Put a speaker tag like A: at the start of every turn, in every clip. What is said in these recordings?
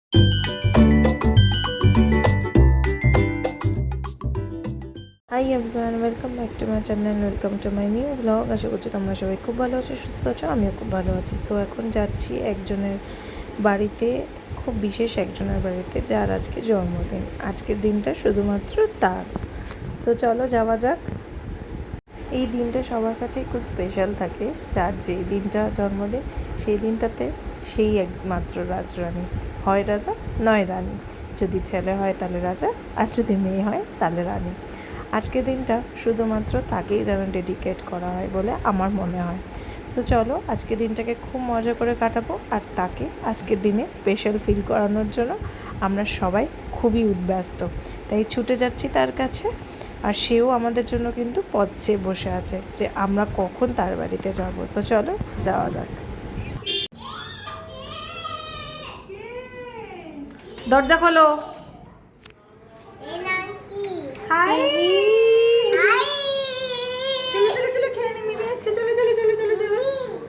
A: High everyone, welcome back to my channel, welcome to my new blog. আশা করছি তোমরা সবাই খুব ভালো আছো, সুস্থ আছো, আমিও খুব ভালো আছি। সো এখন যাচ্ছি একজনের বাড়িতে, খুব বিশেষ একজনের বাড়িতে, যার আজকে জন্মদিন। আজকের দিনটা শুধুমাত্র তার। সো চলো যাওয়া যাক। এই দিনটা সবার কাছেই খুব স্পেশাল থাকে। যার যেই দিনটা জন্মদিন, সেই দিনটাতে সেই একমাত্র রাজরানী, হয় রাজা নয় রানী। যদি ছেলে হয় তাহলে রাজা, আর যদি মেয়ে হয় তাহলে রানী। আজকের দিনটা শুধুমাত্র তাকেই যেন ডেডিকেট করা হয় বলে আমার মনে হয়। সো চলো আজকের দিনটাকে খুব মজা করে কাটাবো, আর তাকে আজকের দিনে স্পেশাল ফিল করানোর জন্য আমরা সবাই খুবই উদ্ব্যস্ত। তাই ছুটে যাচ্ছি তার কাছে, আর সেও আমাদের জন্য কিন্তু পথ চেয়ে বসে আছে যে আমরা কখন তার বাড়িতে যাব। তো চলো যাওয়া যাক। দরজা খোলো। Hi,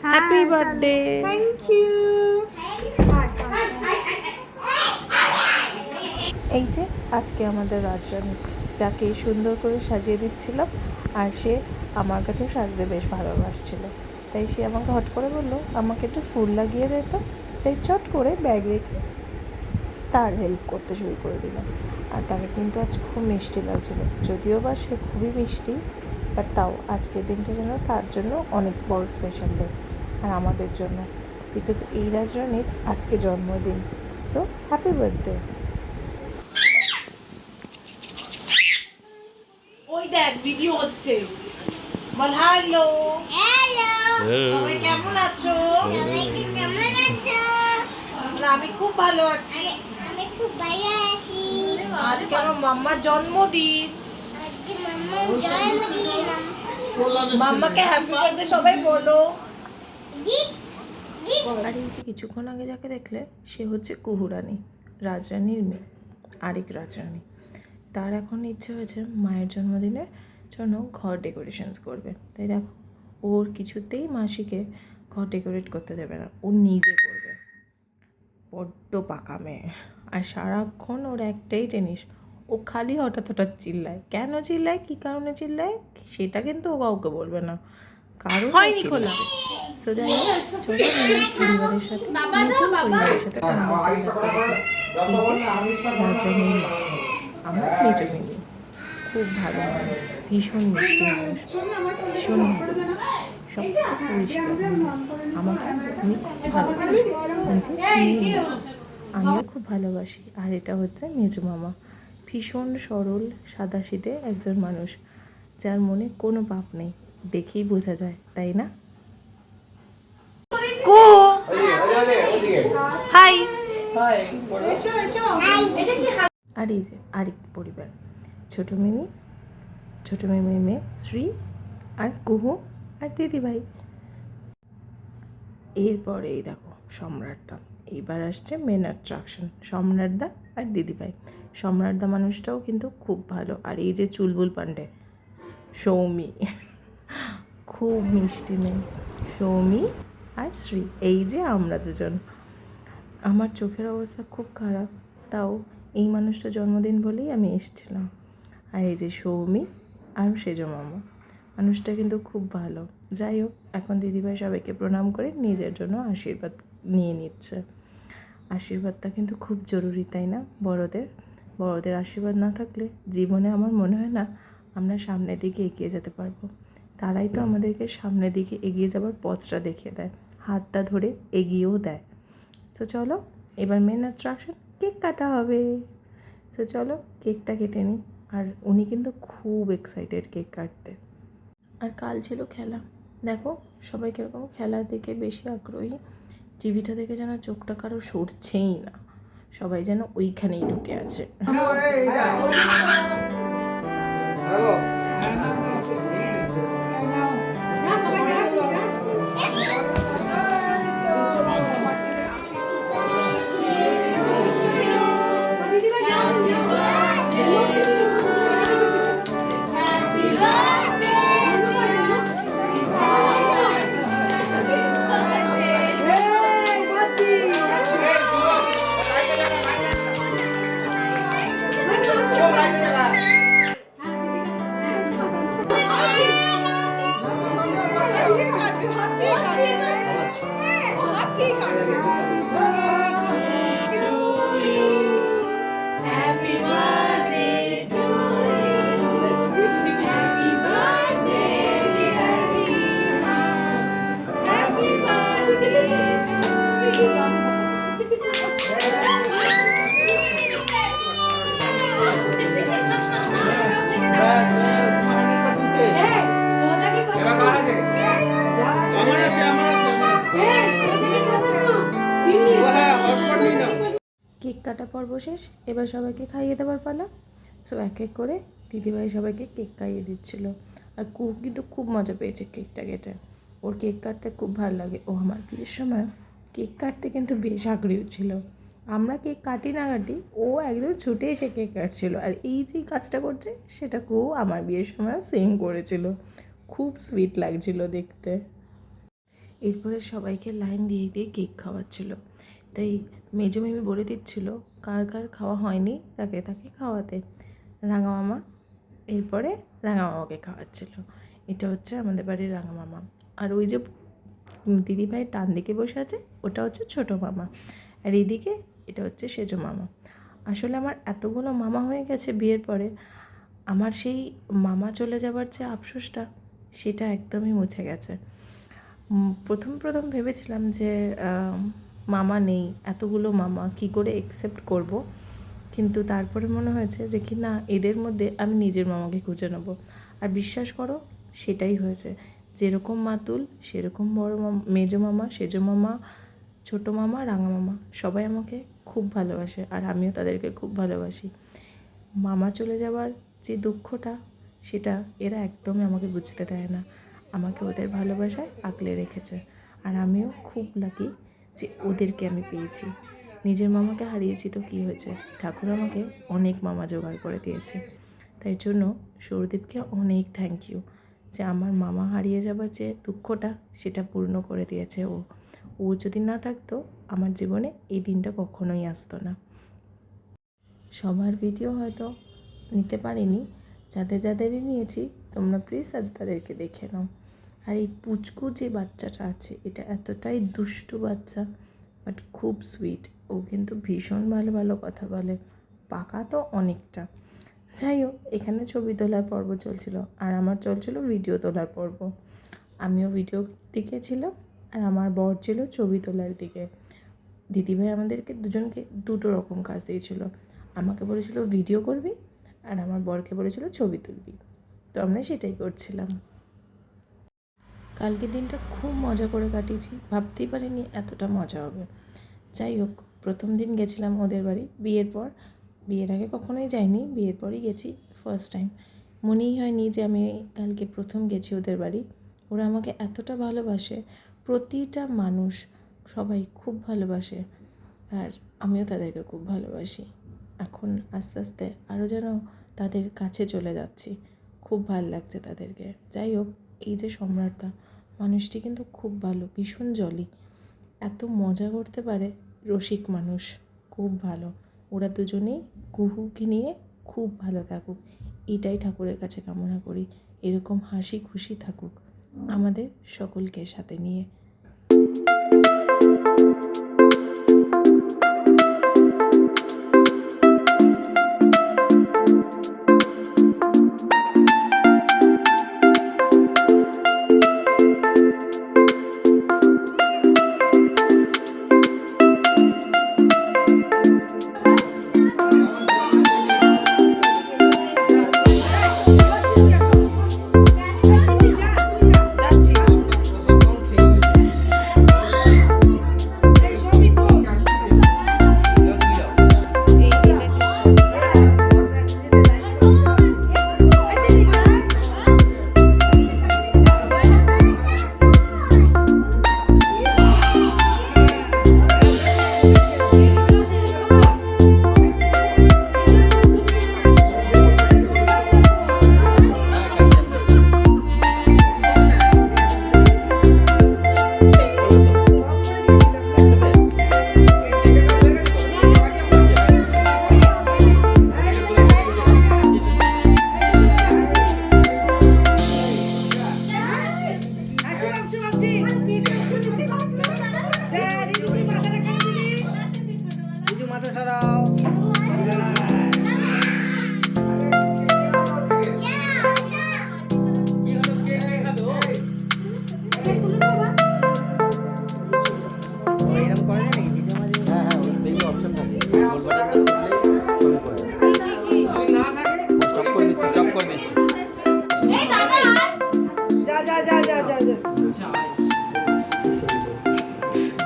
A: happy birthday.
B: Thank you.
A: এই যে আজকে আমাদের রাজরানী, যাকে সুন্দর করে সাজিয়ে দিচ্ছিলাম, আর সে আমার কাছে সাজতে বেশ ভালোবাসছিল। তাই সে আমাকে হট করে বললো আমাকে একটু ফুল লাগিয়ে দিত। তাই চট করে ব্যাগ রেখে তার হেল্প করতে শুরু করে দিলাম। আর তাকে কিন্তু আজ খুব মিষ্টি লাগছিলো, যদিও বা সে খুবই মিষ্টি, বাট তাও আজকের দিনটা যেন তার জন্য অনেক বড় স্পেশাল ডে, আর আমাদের জন্য, বিকজ এই রাজরানীর আজকে জন্মদিন। So happy birthday. ওই দেখ ভিডিও হচ্ছে, বল হ্যালো। সবাই কেমন আছো? আমি খুব ভালো আছি। আজকে আমার মাম্মার জন্মদিন। মাম্মাকে হ্যাপি বার্থডে সবাই বলো। আর এই যে কিছুক্ষণ আগে যাকে দেখলে, সে হচ্ছে কুহুরানী, রাজরানীর মেয়ে, আরেক রাজরানী। তার এখন ইচ্ছে হয়েছে মায়ের জন্মদিনের জন্য ঘর ডেকোরেশনস করবে। তাই দেখো, ওর কিছুতেই মাসিকে ঘর ডেকোরেট করতে দেবে না, ও নিজে করবে। বড্ড পাকা মেয়ে। আর সারাক্ষণ ওর একটাই জিনিস, ও খালি হঠাৎ হঠাৎ চিল্লায়। কেন চিল্লায়, কী কারণে চিল্লায়, সেটা কিন্তু ও কাউকে বলবে না, কারণ হয়নি খোলা। সো যাই হোক, ছোটো পরিবারের সাথে, নতুন পরিবারের সাথে রাজরানীর মা, আমার মেজো মিমি, খুব ভালো মানুষ, ভীষণ মিষ্টি মানুষ, ভীষণ ভালো, সবচেয়ে পরিষ্কার। আমাকে আমি খুব ভালোবাসি, নিজে মেয়ে, আমিও খুব ভালোবাসি। আর এটা হচ্ছে মেজো মামা, ভীষণ সরল সাদাসিধে একজন মানুষ, যার মনে কোনো পাপ নেই, দেখেই বোঝা যায়, তাই না? হাই। আর এই যে আরেক পরিবার, ছোটো মিমির মেয়ে শ্রী, আর কুহু, আর দিদিভাই। এরপরে এই দেখো সম্রাটদা, এইবার আসছে মেন অ্যাট্রাকশন, সম্রাটদা আর দিদিভাই। সম্রাটদা মানুষটাও কিন্তু খুব ভালো। আর এই যে চুলবুল পান্ডে, সৌমি, খুব মিষ্টি মেয়ে, সৌমি আর শ্রী, এই যে আমরা দুজন। আমার চোখের অবস্থা খুব খারাপ, তাও এই মানুষটা জন্মদিন বলেই আমি এসেছিলাম। আর এই যে সৌমি আর সেজো মামা, মানুষটা কিন্তু খুব ভালো। যাই হোক, এখন দিদিভাই সবাইকে প্রণাম করে নিজের জন্য আশীর্বাদ নিয়ে নিচ্ছে। আশীর্বাদটা কিন্তু খুব জরুরি, তাই না? বড়দের আশীর্বাদ না থাকলে জীবনে আমার মনে হয় না আমরা সামনের দিকে এগিয়ে যেতে পারবো। তারাই তো আমাদেরকে সামনের দিকে এগিয়ে যাবার পথটা দেখিয়ে দেয়, হাতটা ধরে এগিয়েও দেয়। সো চলো এবার মেন অ্যাট্রাকশন, কেক কাটা হবে। সো চলো কেকটা কেটে নিই। আর উনি কিন্তু খুব এক্সাইটেড কেক কাটতে। আর কাল ছিল খেলা, দেখো সবাই কীরকম খেলার দিকে বেশি আগ্রহী। টিভিটা দেখে যেন চোখটা কারো সরছেই না, সবাই যেন ওইখানেই ঢুকে আছে। কাটা পর্ব শেষ, এবার সবাইকে খাইয়ে দেওয়ার পালা। সো এক এক করে দিদিভাই সবাইকে কেক খাইয়ে দিচ্ছিল। আর কিন্তু খুব মজা পেয়েছে কেকটা কেটে। ওর কেক কাটতে খুব ভালো লাগে। ও আমার বিয়ের সময় কেক কাটতে কিন্তু বেশ আগ্রহী ছিল। আমরা কেক কাটি না কাটি, ও একদম ছুটে এসে কেক কাটছিল। আর এই যে কাজটা করছে সেটা আমার বিয়ের সময় সেম করেছিল। খুব সুইট লাগছিল দেখতে। এরপরে সবাইকে লাইন দিয়ে দিয়ে কেক খাওয়াচ্ছিল। তাই মেজো মিমি বলে দিচ্ছিল কার কার খাওয়া হয়নি তাকে তাকে খাওয়াতে। রাঙা মামা এরপরে রাঙা মামাকে খাওয়াচ্ছিল। এটা হচ্ছে আমাদের বাড়ির রাঙা মামা। আর ওই যে দিদিভাইয়ের টান দিকে বসে আছে ওটা হচ্ছে ছোটো মামা। আর এইদিকে এটা হচ্ছে সেজো মামা। আসলে আমার এতগুলো মামা হয়ে গেছে বিয়ের পরে, আমার সেই মামা চলে যাবার যে আফসোসটা সেটা একদমই মুছে গেছে। প্রথম ভেবেছিলাম যে মামা নেই, এতগুলো মামা কি করে অ্যাকসেপ্ট করব। কিন্তু তারপরে মনে হয়েছে যে কি না, এদের মধ্যে আমি নিজের মামাকে খুঁজে নেব। আর বিশ্বাস করো সেটাই হয়েছে। যেরকম মাতুল সেরকম বড় মামা, মেজো মামা, সেজো মামা, ছোটো মামা, রাঙা মামা সবাই আমাকে খুব ভালোবাসে। আর আমিও তাদেরকে খুব ভালোবাসি। মামা চলে যাওয়ার যে দুঃখটা সেটা এরা একদমই আমাকে বুঝতে দেয় না। আমাকে ওদের ভালোবাসায় আগলে রেখেছে। আর আমিও খুব লাকি যে ওদেরকে আমি পেয়েছি। নিজের মামাকে হারিয়েছি তো কী হয়েছে, ঠাকুর আমাকে অনেক মামা জোগাড় করে দিয়েছে। তাই জন্য সৌরদীপকে অনেক থ্যাংক ইউ যে আমার মামা হারিয়ে যাবার যে দুঃখটা সেটা পূর্ণ করে দিয়েছে ও। ও যদি না থাকতো আমার জীবনে এই দিনটা কখনোই আসতো না। সবার ভিডিও হয়তো নিতে পারিনি, যাদেরই নিয়েছি তোমরা প্লিজ তাদেরকে দেখে নাও। আর এই পুচকু যে বাচ্চাটা আছে এটা এতটাই দুষ্টু বাচ্চা, বাট খুব সুইট। ও কিন্তু ভীষণ ভালো ভালো কথা বলে, পাকা তো অনেকটা। যাই হোক, এখানে ছবি তোলার পর্ব চলছিল আর আমার চলছিল ভিডিও তোলার পর্ব। আমিও ভিডিও দিকে ছিলাম আর আমার বর ছিল ছবি তোলার দিকে। দিদিভাই আমাদেরকে দুজনকে দুটো রকম কাজ দিয়েছিল। আমাকে বলেছিল ভিডিও করবি আর আমার বরকে বলেছিল ছবি তুলবি। তো আমরা সেটাই করছিলাম। কালকে দিনটা খুব মজা করে কাটিয়েছি, ভাবতেই পারিনি এতটা মজা হবে। যাই হোক, প্রথম দিন গেছিলাম ওদের বাড়ি বিয়ের পর। বিয়ের আগে কখনোই যাইনি, বিয়ের পরই গেছি ফার্স্ট টাইম। মনেই হয়নি যে আমি কালকে প্রথম গেছি ওদের বাড়ি। ওরা আমাকে এতটা ভালোবাসে, প্রতিটা মানুষ সবাই খুব ভালোবাসে। আর আমিও তাদেরকে খুব ভালোবাসি। এখন আস্তে আস্তে আরও যেন তাদের কাছে চলে যাচ্ছি। খুব ভালো লাগছে তাদেরকে। যাই হোক, এই যে সম্রাটদা মানুষটি কিন্তু খুব ভালো, ভীষণ জলি, এত মজা করতে পারে, রসিক মানুষ, খুব ভালো। ওরা দুজনেই কুহুকে নিয়ে খুব ভালো থাকুক, এটাই ঠাকুরের কাছে কামনা করি। এরকম হাসি খুশি থাকুক আমাদের সকলকে সাথে নিয়ে।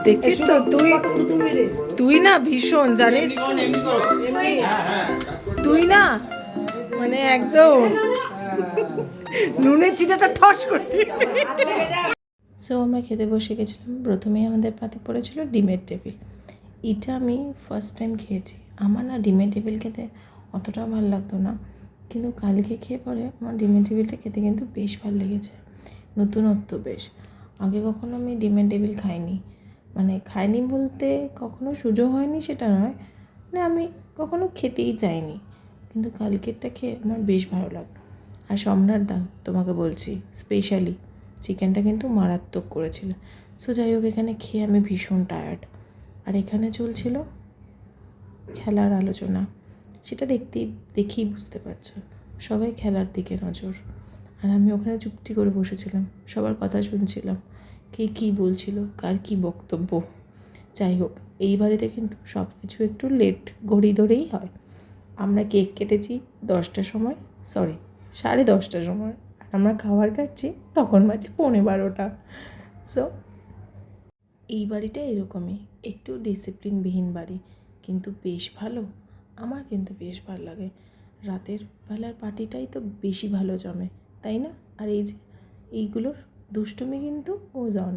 A: দেখছিস তো তুই তুই না ভীষণ জানিস, তুই না মানে একদম নুনের চিটাটা ঠস করতি। সো আমরা খেতে বসে গেছিলাম। প্রথমেই আমাদের পাতে পড়েছিল ডিমের টেবিল। এটা আমি ফার্স্ট টাইম খেয়েছি। আমার না ডিমের টেবিল খেতে অতটাও ভালো লাগতো না, কিন্তু কালকে খেয়ে পরে আমার ডিমের টেবিলটা খেতে কিন্তু বেশ ভালো লেগেছে। নতুনত্ব বেশ, আগে কখনো আমি ডিমের টেবিল খাইনি। মানে খাইনি বলতে কখনো সুযোগ হয়নি সেটা নয়, মানে আমি কখনো খেতেই চাইনি, কিন্তু কালকেরটা খেয়ে আমার বেশ ভালো লাগলো। আর সম্রাট দা তোমাকে বলছি স্পেশালি চিকেনটা কিন্তু মারাত্মক করেছিল। সো যাই হোক, এখানে খেয়ে আমি ভীষণ টায়ার্ড। আর এখানে চলছিল খেলার আলোচনা, সেটা দেখেই বুঝতে পারছো সবাই খেলার দিকে নজর। আর আমি ওখানে চুপটি করে বসেছিলাম, সবার কথা শুনছিলাম, কে কী বলছিল, কার কী বক্তব্য। যাই হোক, এই বাড়িতে কিন্তু সব কিছু একটু লেট ঘড়ি ধরেই হয়। আমরা কেক কেটেছি 10টার সময়, 10:30টার সময়, আর আমরা খাবার খাচ্ছি তখন বাজে 11:15। সো এই বাড়িটা এরকমই, একটু ডিসিপ্লিনবিহীন বাড়ি, কিন্তু বেশ ভালো। আমার কিন্তু বেশ ভালো লাগে। রাতের বেলার পার্টিটাই তো বেশি ভালো জমে, তাই না? আর এই যে এইগুলোর দুষ্টুমি কিন্তু গোজ অন,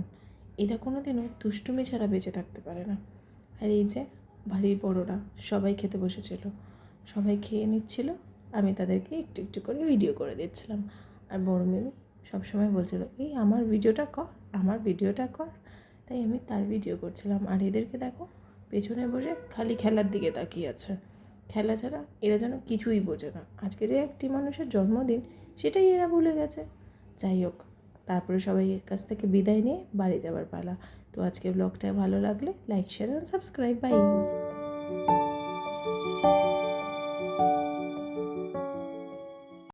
A: এরা কোনো দিনও দুষ্টুমি ছাড়া বেঁচে থাকতে পারে না। আর এই যে বাড়ির বড়োরা সবাই খেতে বসেছিল, সবাই খেয়ে নিচ্ছিল, আমি তাদেরকে একটু একটু করে ভিডিও করে দিচ্ছিলাম। আর বড় মেয়ে সবসময় বলছিল, এই আমার ভিডিওটা কর, আমার ভিডিওটা কর। তাই আমি তার ভিডিও করছিলাম। আর এদেরকে দেখো পেছনে বসে খালি খেলার দিকে তাকিয়ে আছে। খেলা ছাড়া এরা যেন কিছুই বোঝে না। আজকে যে একটি মানুষের জন্মদিন সেটাই এরা ভুলে গেছে। যাই হোক, তারপরে সবাই এর কাছ থেকে বিদায় নিয়ে বাড়ি যাবার পালা। তো আজকে ব্লগটা ভালো লাগলে like, share and subscribe. By.